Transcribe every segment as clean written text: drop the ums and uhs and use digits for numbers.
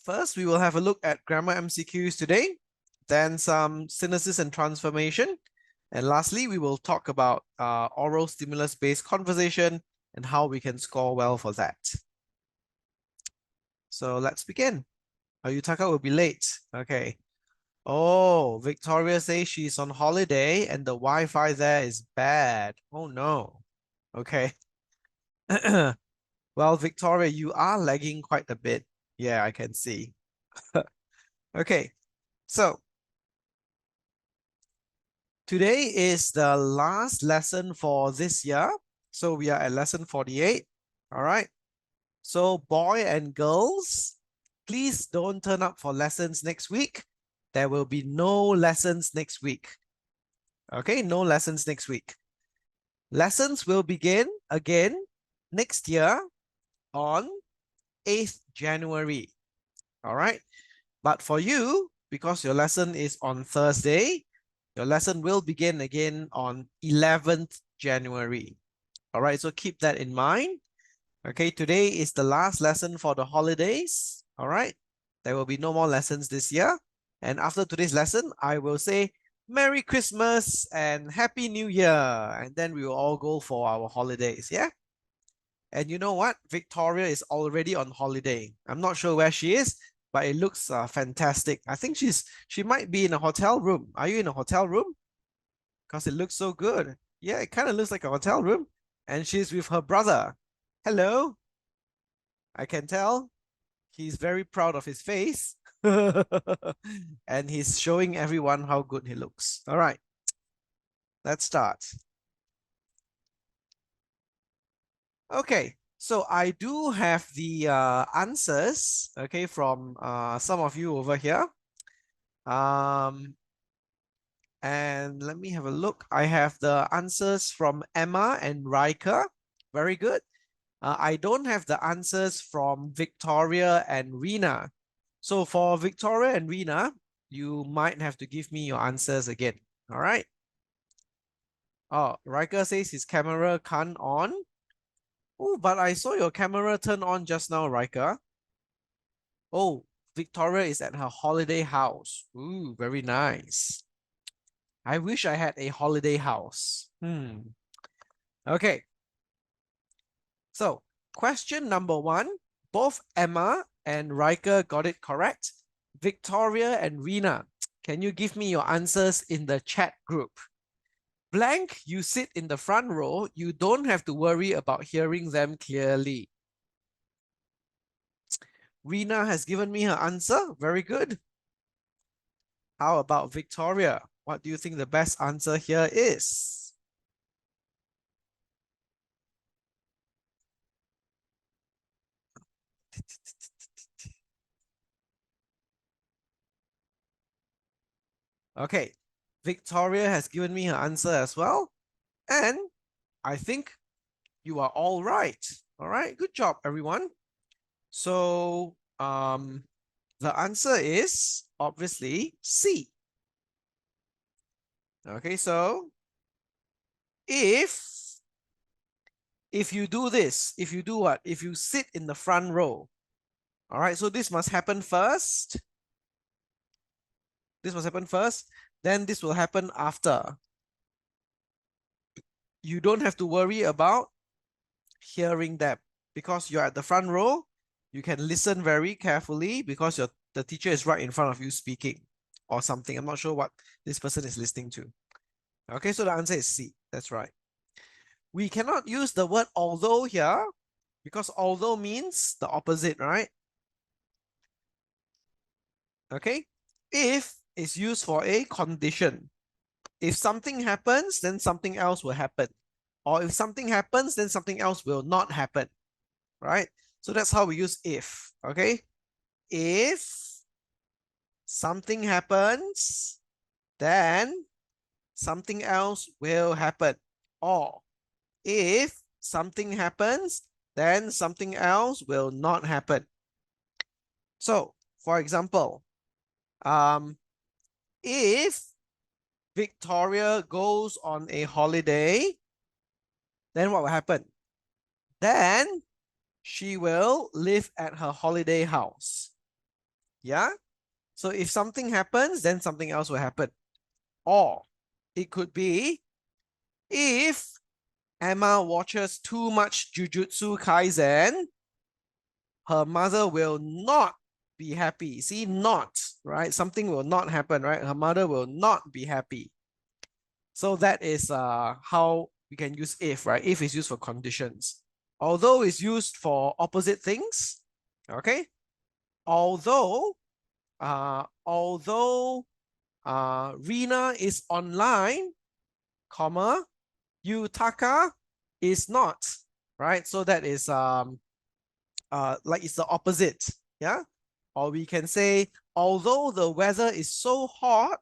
First, we will have a look at grammar MCQs today, then some synthesis and transformation, and lastly, we will talk about oral stimulus-based conversation and how we can score well for that. So let's begin. Yutaka will be late. Okay. Oh, Victoria says she's on holiday and the Wi-Fi there is bad. Oh no. Okay. Well, Victoria, you are lagging quite a bit. Yeah, I can see. Okay, so today is the last lesson for this year. So we are at lesson 48. All right. So boy and girls, please don't turn up for lessons next week. There will be no lessons next week. Okay, no lessons next week. Lessons will begin again next year on 8th January. All right. But for you, because your lesson is on Thursday, your lesson will begin again on 11th January. All right, so keep that in mind. Okay, today is the last lesson for the holidays. All right, there will be no more lessons this year. And after today's lesson, I will say Merry Christmas and Happy New Year. And then we will all go for our holidays. Yeah. And you know what? Victoria is already on holiday. I'm not sure where she is, but it looks fantastic. I think she might be in a hotel room. Are you in a hotel room? Because it looks so good. Yeah, it kind of looks like a hotel room. And she's with her brother. Hello. I can tell he's very proud of his face. And he's showing everyone how good he looks. All right, let's start. Okay, so I do have the answers, okay, from some of you over here. And let me have a look. I have the answers from Emma and Riker. Very good. I don't have the answers from Victoria and Rena. So for Victoria and Rena, you might have to give me your answers again. All right. Oh, Riker says his camera can't on. Oh, but I saw your camera turn on just now, Riker. Oh, Victoria is at her holiday house. Ooh, very nice. I wish I had a holiday house. Okay. So, question number 1, both Emma and Riker got it correct. Victoria and Rena, can you give me your answers in the chat group? Blank, you sit in the front row. You don't have to worry about hearing them clearly. Rena has given me her answer. Very good. How about Victoria? What do you think the best answer here is? Okay, Victoria has given me her answer as well. And I think you are all right. All right, good job, everyone. So the answer is obviously C. Okay, so if you do this, if you do what? If you sit in the front row, all right, so this must happen first. This must happen first, then this will happen after. You don't have to worry about hearing them because you're at the front row. You can listen very carefully because the teacher is right in front of you speaking or something. I'm not sure what this person is listening to. Okay, so the answer is C. That's right. We cannot use the word although here because although means the opposite, right? Okay, if is used for a condition. If something happens, then something else will happen. Or if something happens, then something else will not happen, right? So that's how we use if, okay? If something happens, then something else will happen. Or if something happens, then something else will not happen. So, for example, if Victoria goes on a holiday, then what will happen? Then she will live at her holiday house. Yeah. So if something happens, then something else will happen. Or it could be if Emma watches too much Jujutsu Kaisen, her mother will not be happy. See, not, right? Something will not happen, right? Her mother will not be happy. So that is how we can use if, right? If is used for conditions. Although it's used for opposite things, okay? Although Rina is online, comma, Yutaka is not, right? So that is like it's the opposite, yeah? Or we can say, although the weather is so hot,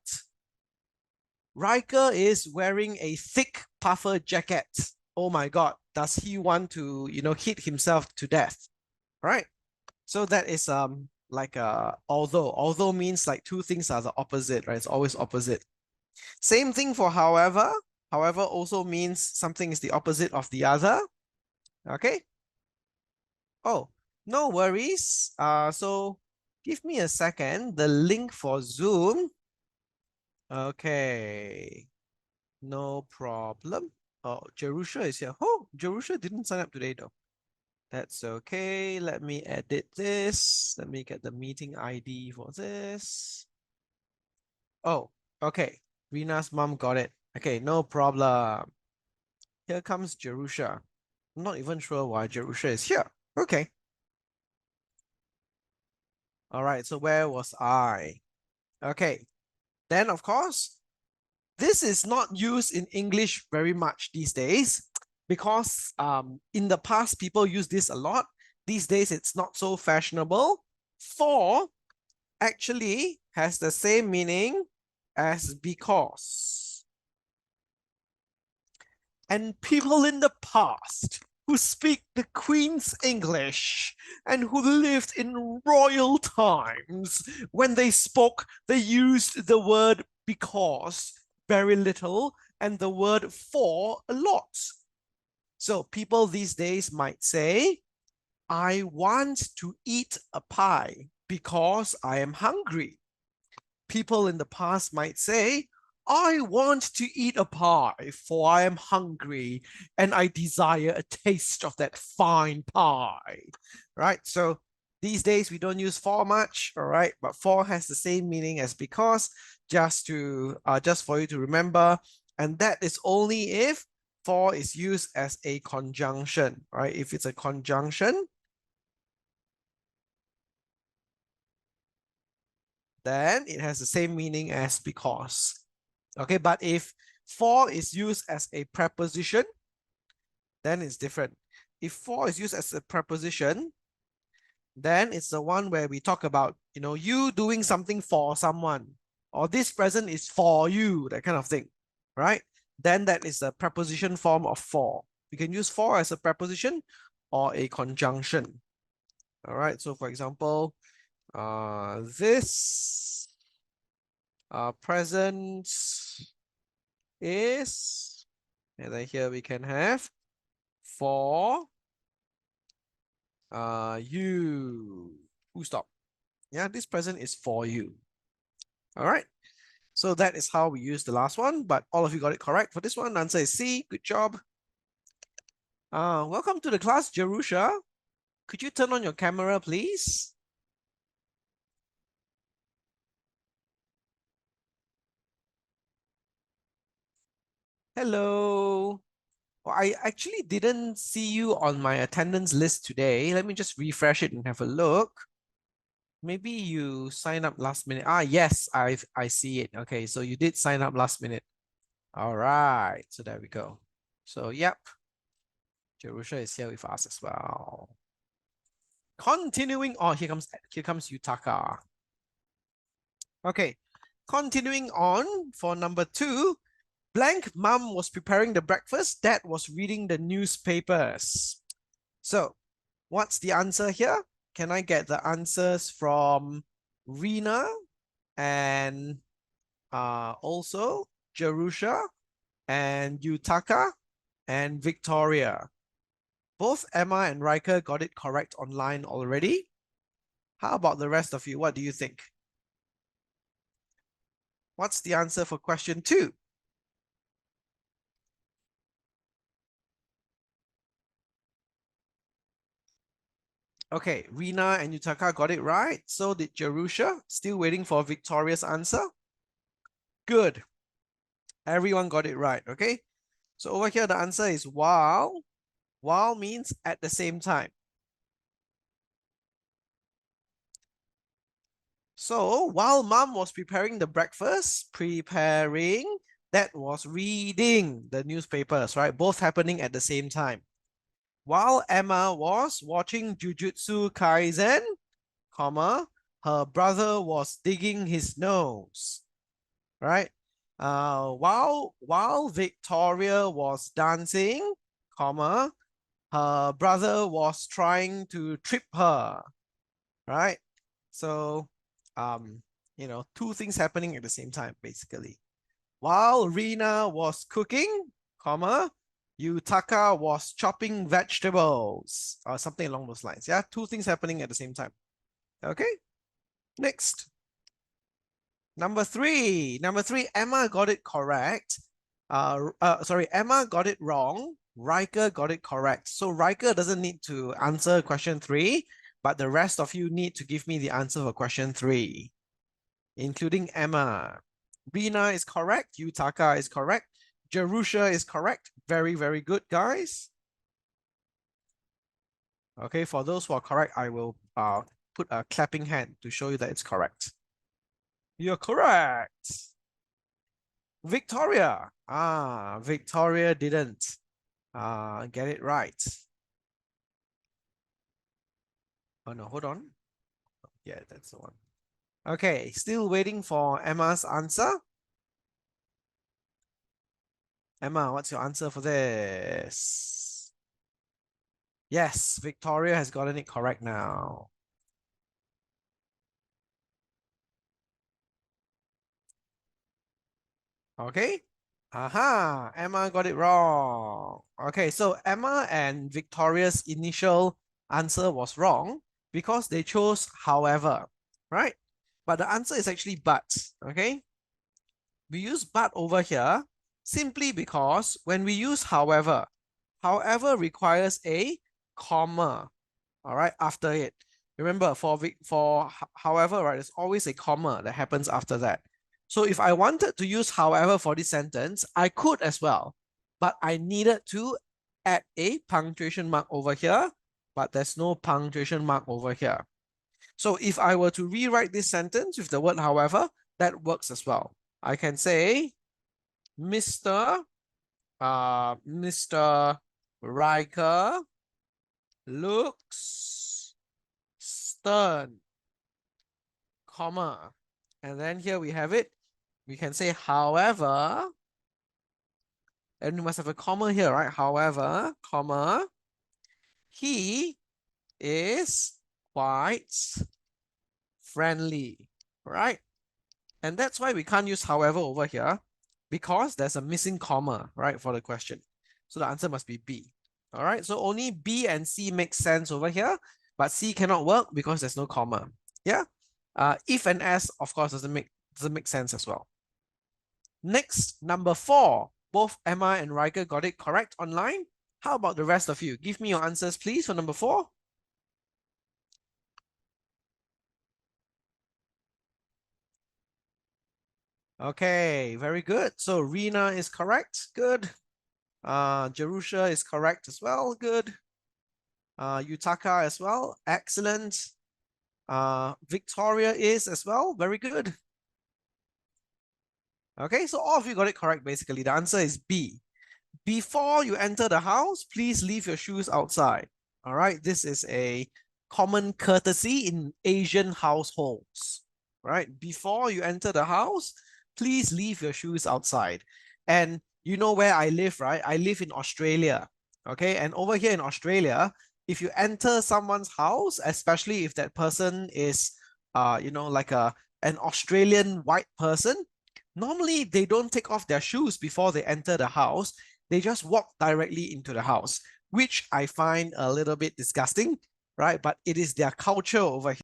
Riker is wearing a thick puffer jacket. Oh my God, does he want to, hit himself to death, right? So that is like although means like two things are the opposite, right? It's always opposite. Same thing for however. However also means something is the opposite of the other. Okay. Oh, no worries. So give me a second. The link for Zoom. Okay. No problem. Oh, Jerusha is here. Oh, Jerusha didn't sign up today though. That's okay. Let me edit this. Let me get the meeting ID for this. Oh, okay. Rina's mom got it. Okay, no problem. Here comes Jerusha. I'm not even sure why Jerusha is here. Okay. All right, so where was I? Okay. Then, of course, this is not used in English very much these days because in the past, people use this a lot. These days, it's not so fashionable. For actually has the same meaning as because. And people in the past who speak the Queen's English and who lived in royal times, when they spoke, they used the word because very little and the word for a lot. So people these days might say, I want to eat a pie because I am hungry. People in the past might say, I want to eat a pie, for I am hungry and I desire a taste of that fine pie. Right? So these days we don't use for much, all right? But for has the same meaning as because, just for you to remember. And that is only if for is used as a conjunction, right? If it's a conjunction, then it has the same meaning as because. Okay, but if for is used as a preposition, then it's different. If for is used as a preposition, then it's the one where we talk about, you doing something for someone, or this present is for you, that kind of thing, right? Then that is the preposition form of for. You can use for as a preposition or a conjunction. All right, so for example, this present is, and then here we can have for you. Full stop. Yeah, this present is for you. All right. So that is how we use the last one, but all of you got it correct for this one. The answer is C. Good job. Welcome to the class, Jerusha. Could you turn on your camera, please? Hello. Well, I actually didn't see you on my attendance list today. Let me just refresh it and have a look. Maybe you sign up last minute. Ah, yes, I see it. Okay, so you did sign up last minute. All right, so there we go. So yep, Jerusha is here with us as well. Continuing on, here comes Yutaka. Okay, continuing on for number 2. Blank mom was preparing the breakfast, dad was reading the newspapers. So what's the answer here? Can I get the answers from Rina and also Jerusha and Yutaka and Victoria? Both Emma and Riker got it correct online already. How about the rest of you? What do you think? What's the answer for question 2? Okay, Rina and Yutaka got it right. So did Jerusha. Still waiting for Victoria's answer. Good. Everyone got it right, okay? So over here, the answer is while. While means at the same time. So while mom was preparing the breakfast, that was reading the newspapers, right? Both happening at the same time. While Emma was watching Jujutsu Kaisen, comma, her brother was digging his nose, right? While Victoria was dancing, comma, her brother was trying to trip her, right? So, two things happening at the same time, basically. While Rina was cooking, comma, Yutaka was chopping vegetables, or something along those lines. Yeah, two things happening at the same time. Okay, next. Number three, Emma got it correct. Emma got it wrong. Riker got it correct. So Riker doesn't need to answer question 3, but the rest of you need to give me the answer for question 3, including Emma. Rina is correct. Yutaka is correct. Jerusha is correct. Very, very good, guys. Okay, for those who are correct, I will put a clapping hand to show you that it's correct. You're correct. Victoria. Victoria didn't get it right. Oh no, hold on. Yeah, that's the one. Okay, still waiting for Emma's answer. Emma, what's your answer for this? Yes, Victoria has gotten it correct now. Okay. Aha, Emma got it wrong. Okay, so Emma and Victoria's initial answer was wrong because they chose however, right? But the answer is actually but, okay? We use but over here simply because when we use however requires a comma, all right, after it. Remember, for however, right, there's always a comma that happens after that. So if I wanted to use however for this sentence, I could as well, but I needed to add a punctuation mark over here, but there's no punctuation mark over here. So if I were to rewrite this sentence with the word however, that works as well. I can say, Mr. Riker looks stern, comma. And then here we have it. We can say, however, and we must have a comma here, right? However, comma, he is quite friendly, right? And that's why we can't use however over here, because there's a missing comma, right, for the question. So the answer must be B. All right, so only B and C make sense over here, but C cannot work because there's no comma. Yeah. If and as, of course, doesn't make sense as well. Next, number 4. Both Emma and Riker got it correct online. How about the rest of you? Give me your answers, please, for number 4. Okay, very good. So Rina is correct. Good. Jerusha is correct as well. Good. Yutaka as well. Excellent. Victoria is as well. Very good. Okay, so all of you got it correct basically. The answer is B. Before you enter the house, please leave your shoes outside. All right, this is a common courtesy in Asian households. Right, before you enter the house, please leave your shoes outside. And you know where I live, right? I live in Australia. Okay, and over here in Australia, if you enter someone's house, especially if that person is, like an Australian white person, normally they don't take off their shoes before they enter the house. They just walk directly into the house, which I find a little bit disgusting, right? But it is their culture over here.